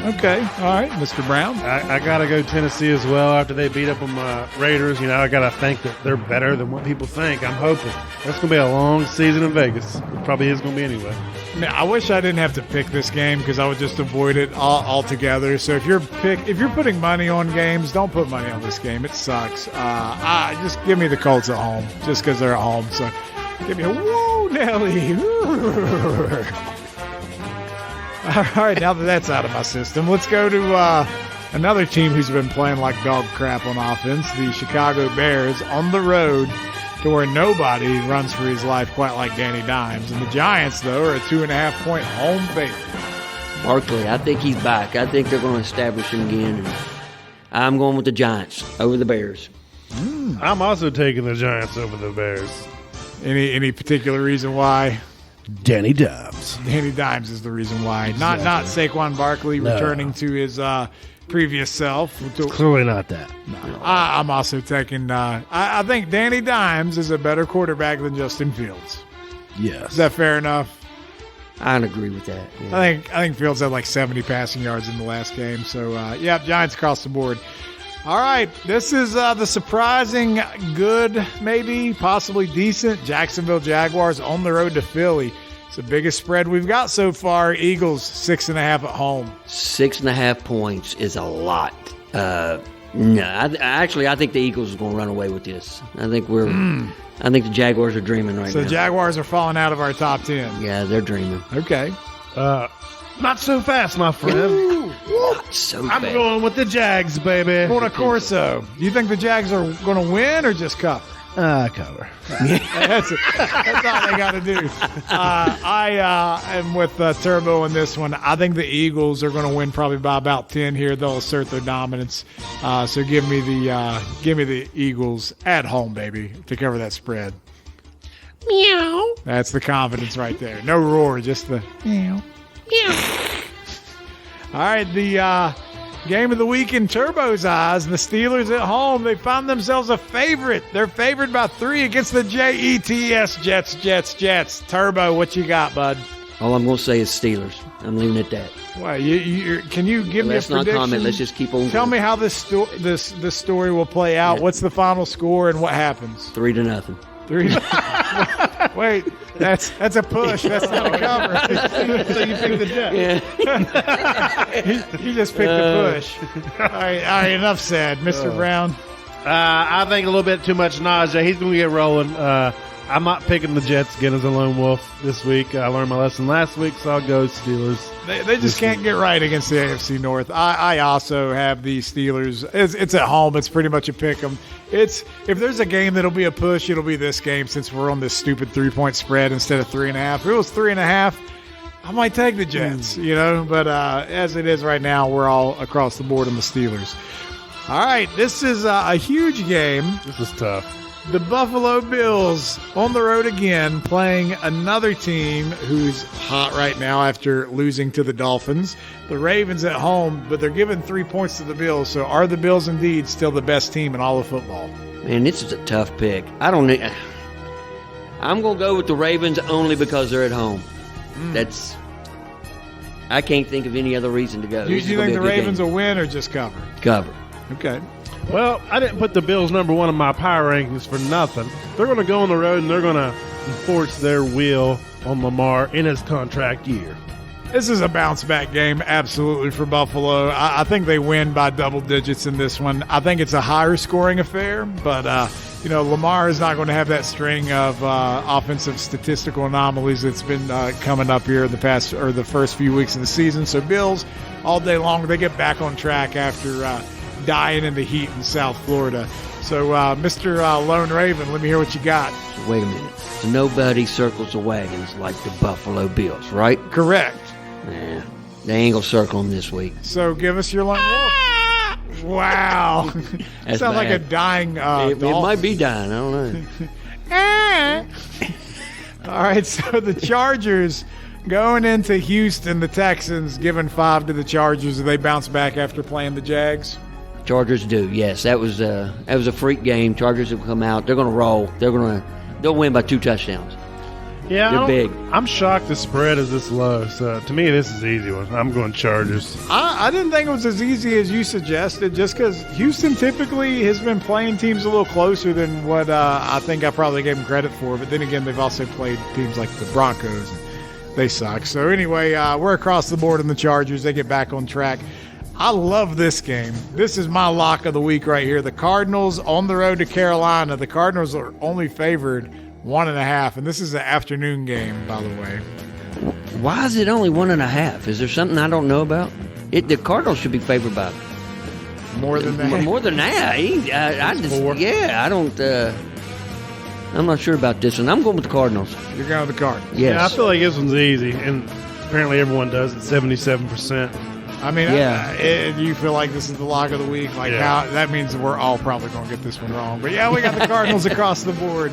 Okay. All right, Mr. Brown. I got to go Tennessee as well after they beat up on my Raiders. I got to think that they're better than what people think. I'm hoping. That's going to be a long season in Vegas. It probably is going to be anyway. Now, I wish I didn't have to pick this game because I would just avoid it altogether. So if you're putting money on games, don't put money on this game. It sucks. Just give me the Colts at home just because they're at home. So give me a woo, Nelly. All right, now that that's out of my system, let's go to another team who's been playing like dog crap on offense, the Chicago Bears, on the road to where nobody runs for his life quite like Danny Dimes. And the Giants, though, are a 2.5-point home favorite. Barkley, I think he's back. I think they're going to establish him again. And I'm going with the Giants over the Bears. I'm also taking the Giants over the Bears. Any particular reason why? Danny Dimes. Danny Dimes is the reason why. Not Saquon Barkley returning to his previous self. Clearly not that. No. I'm also taking I think Danny Dimes is a better quarterback than Justin Fields. Yes. Is that fair enough? I'd agree with that. Yeah. I think Fields had like 70 passing yards in the last game. So, Giants across the board. All right, this is the surprising good, maybe, possibly decent Jacksonville Jaguars on the road to Philly. It's the biggest spread we've got so far. Eagles 6.5 at home. 6.5 points is a lot. No, I think the Eagles are going to run away with this. I think I think the Jaguars are dreaming right now. So the Jaguars are falling out of our top 10. Yeah, they're dreaming. Okay. Not so fast, my friend. Not so I'm fast. going with the Jags, baby. What a Corso. Do you think the Jags are going to win or just cover? Cover. That's all they got to do. I am with Turbo in this one. I think the Eagles are going to win probably by about 10 here. They'll assert their dominance. So give me the Eagles at home, baby, to cover that spread. Meow. That's the confidence right there. No roar, just the meow. Meow. All right, the game of the week in Turbo's eyes, the Steelers at home. They found themselves a favorite. They're favored by 3 against the Jets. Jets. Turbo, what you got, bud? All I'm going to say is Steelers. I'm leaving it at that. Well, can you give me a Let's not prediction? comment. Let's just keep on Tell going. me how this story will play out. Yeah. What's the final score and what happens? 3-0. 3. Wait, that's a push. That's not a cover. So you pick the Jets. Yeah. You just picked the push. All right, enough said. Mr. Brown. I think a little bit too much nausea. He's going to get rolling. I'm not picking the Jets again as a lone wolf this week. I learned my lesson last week, so I'll go Steelers. They just can't get right against the AFC North. I also have the Steelers. It's at home. It's pretty much a pick 'em. If there's a game that'll be a push, it'll be this game since we're on this stupid 3-point spread instead of 3.5. If it was 3.5, I might take the Jets, But as it is right now, we're all across the board on the Steelers. All right, this is a huge game. This is tough. The Buffalo Bills on the road again, playing another team who's hot right now after losing to the Dolphins. The Ravens at home, but they're giving 3 points to the Bills. So are the Bills indeed still the best team in all of football? Man, this is a tough pick. I'm going to go with the Ravens only because they're at home. I can't think of any other reason to go. Do you think the Ravens will win or just cover? Cover. Okay. Well, I didn't put the Bills number 1 in my power rankings for nothing. They're going to go on the road and they're going to enforce their will on Lamar in his contract year. This is a bounce-back game, absolutely, for Buffalo. I think they win by double digits in this one. I think it's a higher-scoring affair, but, Lamar is not going to have that string of offensive statistical anomalies that's been coming up here the first few weeks of the season. So Bills, all day long, they get back on track after dying in the heat in South Florida. So, Mr. Lone Raven, let me hear what you got. So wait a minute. So nobody circles the wagons like the Buffalo Bills, right? Correct. Nah, they ain't going to circle them this week. So give us your Lone Wolf. Wow. That's Sounds like a bad. dying It dolphin. might be dying. I don't know. All right, so the Chargers going into Houston, the Texans giving 5 to the Chargers. Do they bounce back after playing the Jags? Chargers do, yes. That was a freak game. Chargers have come out. They're going to roll. They'll win by 2 touchdowns. Yeah, They're big. I'm shocked the spread is this low. So to me, this is an easy one. I'm going Chargers. I didn't think it was as easy as you suggested, just because Houston typically has been playing teams a little closer than what I think I probably gave them credit for. But then again, they've also played teams like the Broncos. And they suck. So anyway, we're across the board in the Chargers. They get back on track. I love this game. This is my lock of the week right here. The Cardinals on the road to Carolina. The Cardinals are only favored 1.5, and this is an afternoon game, by the way. Why is it only 1.5? Is there something I don't know about? The Cardinals should be favored by More than that. More than that. I don't. I'm not sure about this one. I'm going with the Cardinals. You're going with the Cardinals. Yes. Yeah, I feel like this one's easy, and apparently everyone does it. 77%. I mean, Yeah. do you feel like this is the lock of the week? Like, Yeah. how that means we're all probably going to get this one wrong. But yeah, we got the Cardinals across the board.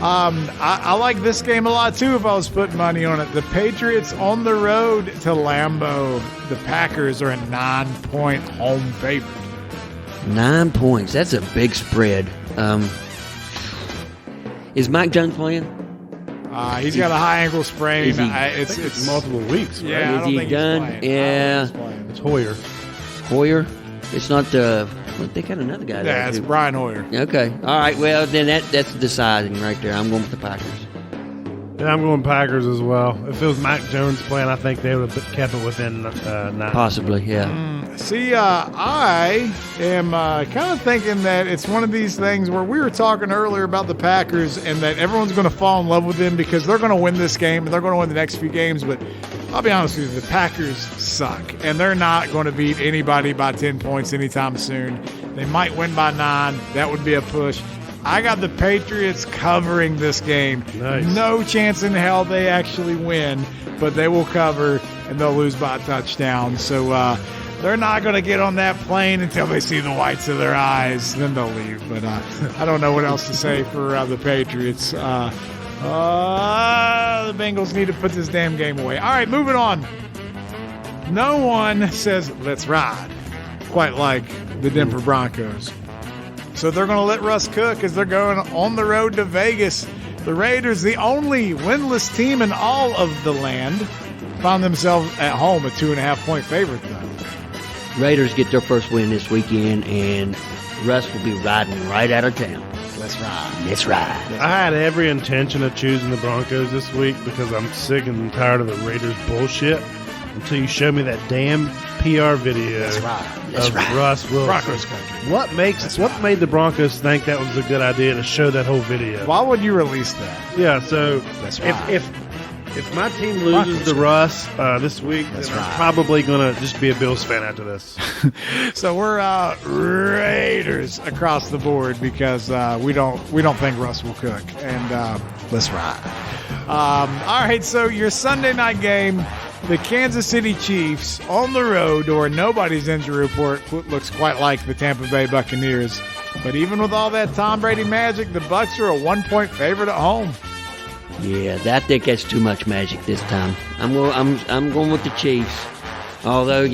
I like this game a lot too. If I was putting money on it, the Patriots on the road to Lambeau. The Packers are a 9-point home favorite. 9 points. That's a big spread. Is Mike Jones playing? He's got a high ankle sprain. Is he- It's multiple weeks, right? Yeah, I Is don't he think done? he's playing. Yeah. I don't think he's playing. It's Hoyer. Hoyer? It's not the. They got another guy there. Yeah, it's too. Brian Hoyer. Okay. All right. Well, then that's deciding right there. I'm going with the Packers. Yeah, I'm going Packers as well. If it was Mac Jones playing, I think they would have kept it within 9. Possibly, yeah. See, I am kind of thinking that it's one of these things where we were talking earlier about the Packers and that everyone's going to fall in love with them because they're going to win this game and they're going to win the next few games. But I'll be honest with you, the Packers suck, and they're not going to beat anybody by 10 points anytime soon. They might win by 9. That would be a push. I got the Patriots covering this game. Nice. No chance in hell they actually win, but they will cover, and they'll lose by a touchdown. So they're not going to get on that plane until they see the whites of their eyes. Then they'll leave. But I don't know what else to say for the Patriots. The Bengals need to put this damn game away. All right, moving on. No one says, let's ride, quite like the Denver Broncos. So they're going to let Russ cook as they're going on the road to Vegas. The Raiders, the only winless team in all of the land, found themselves at home a 2.5-point favorite, though. Raiders get their first win this weekend, and Russ will be riding right out of town. Let's ride. Let's ride. I had every intention of choosing the Broncos this week because I'm sick and tired of the Raiders bullshit until you showed me that damn PR video of Russ Wilson. Broncos country. What made the Broncos think that was a good idea to show that whole video? Why would you release that? Yeah, so That's right. if my team loses to Russ this week, then I'm probably going to just be a Bills fan after this. So we're Raiders across the board because we don't think Russ will cook. And let's ride. All right, so your Sunday night game, the Kansas City Chiefs on the road, or nobody's injury report looks quite like the Tampa Bay Buccaneers. But even with all that Tom Brady magic, the Bucs are a 1-point favorite at home. Yeah, I think that's too much magic this time. I'm going with the Chiefs. Although,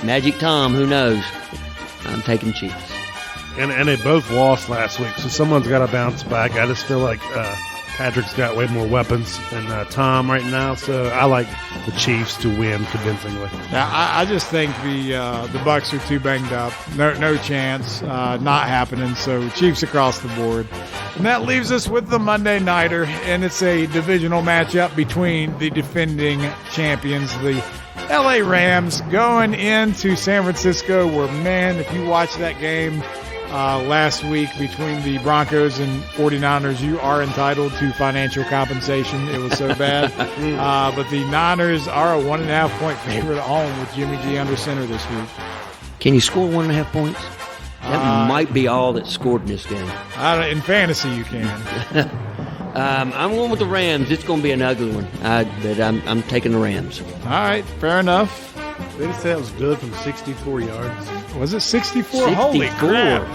Magic Tom, who knows? I'm taking Chiefs. And they both lost last week, so someone's got to bounce back. I just feel like Patrick's got way more weapons than Tom right now, so I like the Chiefs to win convincingly. Now, I just think the Bucs are too banged up. No chance. Not happening. So Chiefs across the board. And that leaves us with the Monday Nighter, and it's a divisional matchup between the defending champions, the LA Rams, going into San Francisco, where, man, if you watch that game last week between the Broncos and 49ers, you are entitled to financial compensation. It was so bad. But the Niners are a 1.5-point favorite at home with Jimmy G under center this week. Can you score 1.5 points? That might be all that's scored in this game. In fantasy, you can. I'm going with the Rams. It's going to be an ugly one, but I'm taking the Rams. All right, fair enough. They just said it was good from 64 yards. Was it 64? Holy crap.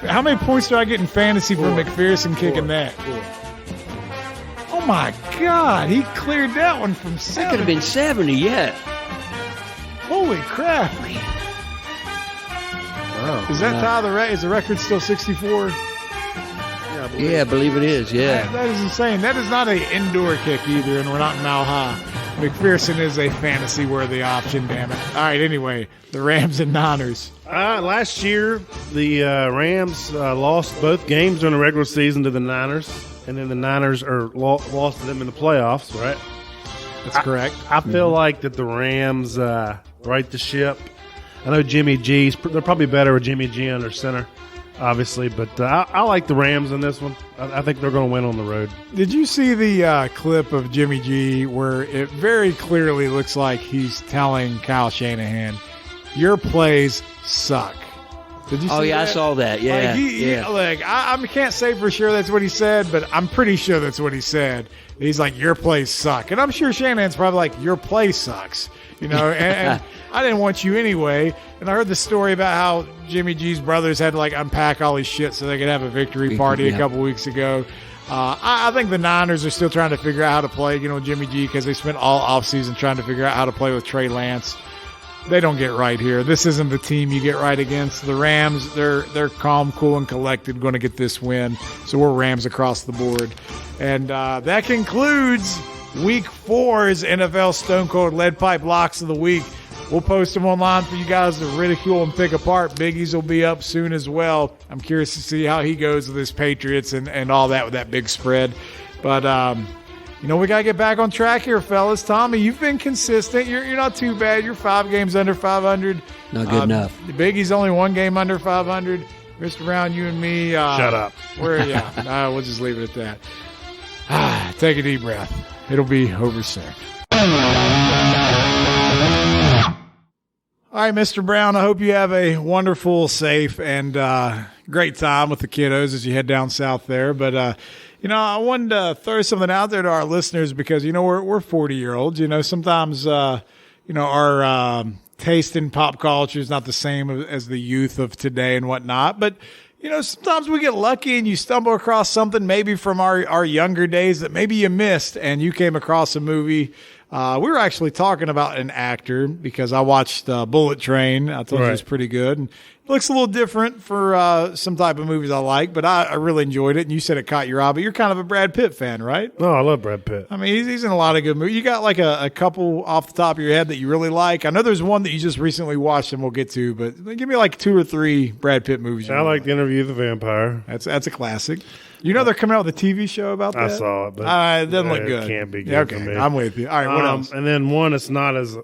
How many points do I get in fantasy for McPherson kicking that? 4. Oh, my God. He cleared that one from 70. That could have been 70, yeah. Holy crap. Wow. Is that tie the record? Is the record still 64? Yeah, I believe it is, yeah. That is insane. That is not an indoor kick either, and we're not in Mile High. McPherson is a fantasy-worthy option, damn it. All right, anyway, the Rams and Niners. Last year, the Rams lost both games during the regular season to the Niners, and then the Niners lost to them in the playoffs, right? That's correct. I feel like that the Rams right the ship. I know Jimmy G's – they're probably better with Jimmy G under center, obviously, but I like the Rams in this one. I think they're going to win on the road. Did you see the clip of Jimmy G where it very clearly looks like he's telling Kyle Shanahan, your plays suck? Did you see that? I saw that, yeah. I can't say for sure that's what he said, but I'm pretty sure that's what he said. He's like, your plays suck. And I'm sure Shanahan's probably like, your play sucks. And I didn't want you anyway. And I heard the story about how Jimmy G's brothers had to unpack all his shit so they could have a victory party a couple weeks ago. I think the Niners are still trying to figure out how to play, Jimmy G, because they spent all offseason trying to figure out how to play with Trey Lance. They don't get right here. This isn't the team you get right against. The Rams, they're calm, cool, and collected, going to get this win. So we're Rams across the board. And that concludes Week 4's NFL Stonecold Lead Pipe Locks of the Week. We'll post them online for you guys to ridicule and pick apart. Biggie's will be up soon as well. I'm curious to see how he goes with his Patriots and all that with that big spread. But we got to get back on track here, fellas. Tommy, you've been consistent. You're not too bad. You're 5 games under 500. Not good enough. Biggie's only 1 game under 500. Mr. Brown, you and me. Shut up. We'll just leave it at that. Take a deep breath. It'll be over soon. All right, Mr. Brown, I hope you have a wonderful, safe, and great time with the kiddos as you head down south there. But, I wanted to throw something out there to our listeners because, we're 40-year-olds. Sometimes, our taste in pop culture is not the same as the youth of today and whatnot. But, sometimes we get lucky and you stumble across something maybe from our younger days that maybe you missed and you came across a movie. We were actually talking about an actor because I watched Bullet Train. I thought it was pretty good. And it looks a little different for some type of movies I like, but I really enjoyed it. And you said it caught your eye, but you're kind of a Brad Pitt fan, right? Oh, I love Brad Pitt. I mean, he's in a lot of good movies. You got like a couple off the top of your head that you really like? I know there's one that you just recently watched and we'll get to, but give me like 2 or 3 Brad Pitt movies. I like The Interview with the Vampire. That's a classic. They're coming out with a TV show about that? I saw it, but it doesn't look good. It can't be good for me. I'm with you. All right, what else? And then one that's not as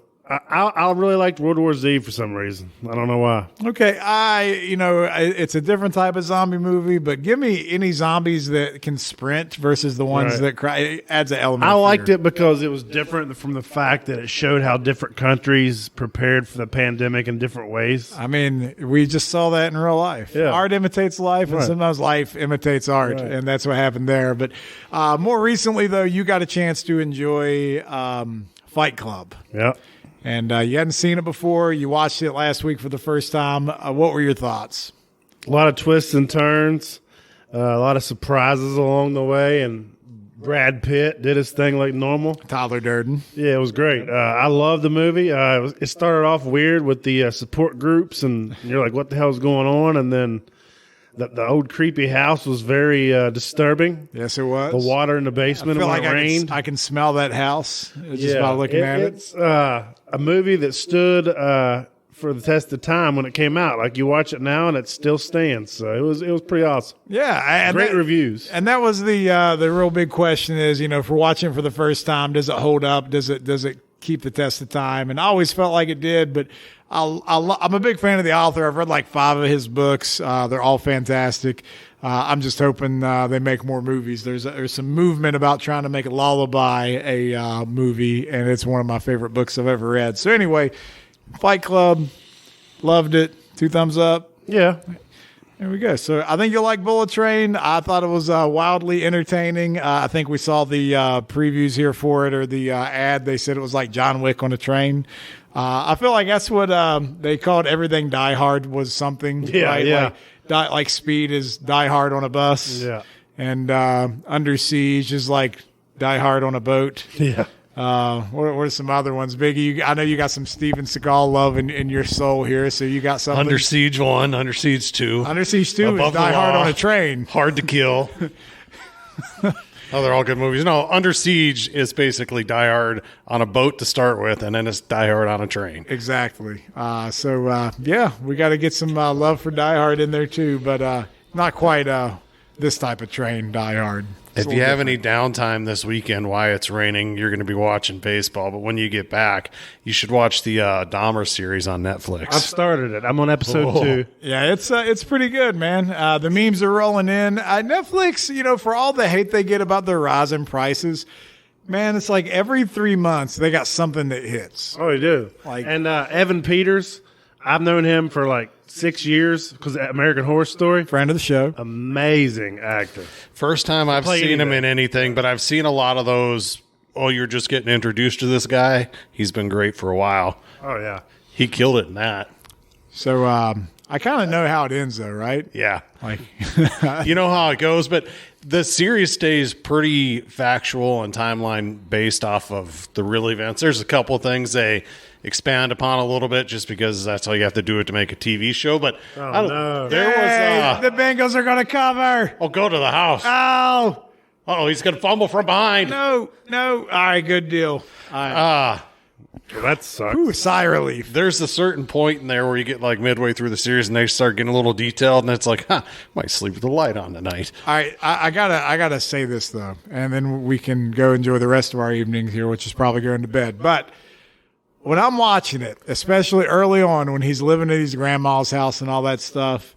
I really liked World War Z for some reason. I don't know why. Okay, it's a different type of zombie movie, but give me any zombies that can sprint versus the ones that cry. It adds an element. I liked it because it was different from the fact that it showed how different countries prepared for the pandemic in different ways. I mean, we just saw that in real life. Yeah. Art imitates life, and sometimes life imitates art, and that's what happened there. But more recently, though, you got a chance to enjoy Fight Club. Yeah. And you hadn't seen it before. You watched it last week for the first time. What were your thoughts? A lot of twists and turns, a lot of surprises along the way, and Brad Pitt did his thing like normal. Tyler Durden. Yeah, it was great. I love the movie. It started off weird with the support groups, and you're like, what the hell's going on? And then the old creepy house was very disturbing. Yes, it was. The water in the basement when it rained. I can smell that house just by looking at it. It's a movie that stood for the test of time when it came out. Like you watch it now and it still stands. So it was pretty awesome. Yeah, great reviews. And that was the real big question is, if we're watching it for the first time, does it hold up? Does it keep the test of time? And I always felt like it did, but I'm a big fan of the author. I've read like 5 of his books. They're all fantastic. I'm just hoping they make more movies. There's some movement about trying to make Lullaby a movie, and it's one of my favorite books I've ever read. So anyway, Fight Club, loved it. 2 thumbs up. Yeah. There we go. So I think you'll like Bullet Train. I thought it was wildly entertaining. I think we saw the previews here for it or the ad. They said it was like John Wick on a train. I feel like that's what they called everything Die Hard was something. Yeah, right? yeah. Like Speed is Die Hard on a bus. Yeah. And Under Siege is like Die Hard on a boat. Yeah. What are some other ones? Biggie, I know you got some Steven Seagal love in your soul here, so you got something. Under Siege 1, Under Siege 2. Under Siege 2 is Die Hard on a train. Hard to Kill. Oh, they're all good movies. No, Under Siege is basically Die Hard on a boat to start with, and then it's Die Hard on a train. Exactly. Yeah, we got to get some love for Die Hard in there too, but not quite this type of train, Die Hard. If you have any downtime this weekend while it's raining, you're going to be watching baseball. But when you get back, you should watch the Dahmer series on Netflix. I've started it. I'm on episode 2. Yeah, it's pretty good, man. The memes are rolling in. Netflix, for all the hate they get about their rising prices, man, it's like every 3 months they got something that hits. Oh, they do. And Evan Peters, I've known him for like 6 years because American Horror Story. Friend of the show. Amazing actor. First time I've seen him in anything, but I've seen a lot of those, you're just getting introduced to this guy. He's been great for a while. Oh, yeah. He killed it in that. So I kind of know how it ends, though, right? Yeah. Like, you know how it goes, but the series stays pretty factual and timeline based off of the real events. There's a couple of things they expand upon a little bit just because that's how you have to do it to make a TV show. But the Bengals are going to cover. Go to the house. Oh, he's going to fumble from behind. No. All right, good deal. All right. Well, that sucks. Ooh, sigh of relief. There's a certain point in there where you get like midway through the series and they start getting a little detailed, and it's like, might sleep with the light on tonight. All right, I gotta say this though, and then we can go enjoy the rest of our evenings here, which is probably going to bed. But when I'm watching it, especially early on when he's living at his grandma's house and all that stuff,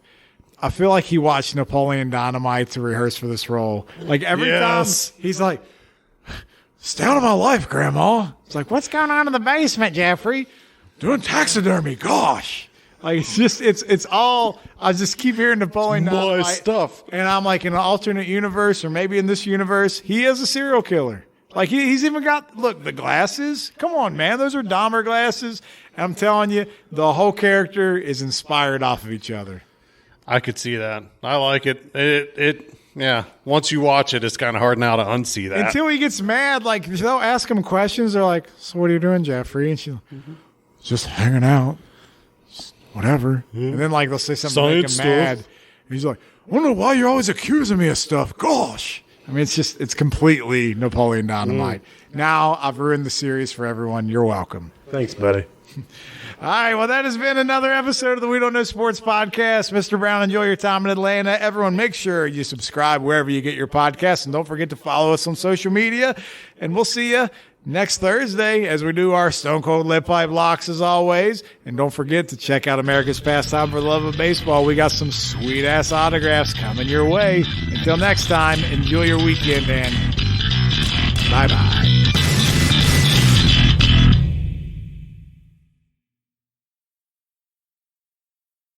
I feel like he watched Napoleon Dynamite to rehearse for this role. Like every time he's like, "Stay out of my life, Grandma." It's like, "What's going on in the basement, Jeffrey?" "Doing taxidermy." Gosh. Like it's all. I just keep hearing Napoleon Dynamite stuff, and I'm like, in an alternate universe, or maybe in this universe, he is a serial killer. Like he's even got the glasses. Come on, man, those are Dahmer glasses. And I'm telling you, the whole character is inspired off of each other. I could see that. I like it. Yeah. Once you watch it, it's kind of hard now to unsee that. Until he gets mad, like they'll ask him questions. They're like, "So what are you doing, Jeffrey?" And she's like, "Just hanging out, whatever." And then like they'll say something to make him mad. And he's like, "I don't know why you're always accusing me of stuff. Gosh." I mean, it's completely Napoleon Dynamite. Now I've ruined the series for everyone. You're welcome. Thanks, buddy. All right, well, that has been another episode of the We Don't Know Sports podcast. Mr. Brown, enjoy your time in Atlanta. Everyone, make sure you subscribe wherever you get your podcasts, and don't forget to follow us on social media. And we'll see you next Thursday as we do our Stone Cold Lead Pipe Locks as always. And don't forget to check out America's Pastime for the Love of Baseball. We got some sweet-ass autographs coming your way. Until next time, enjoy your weekend, and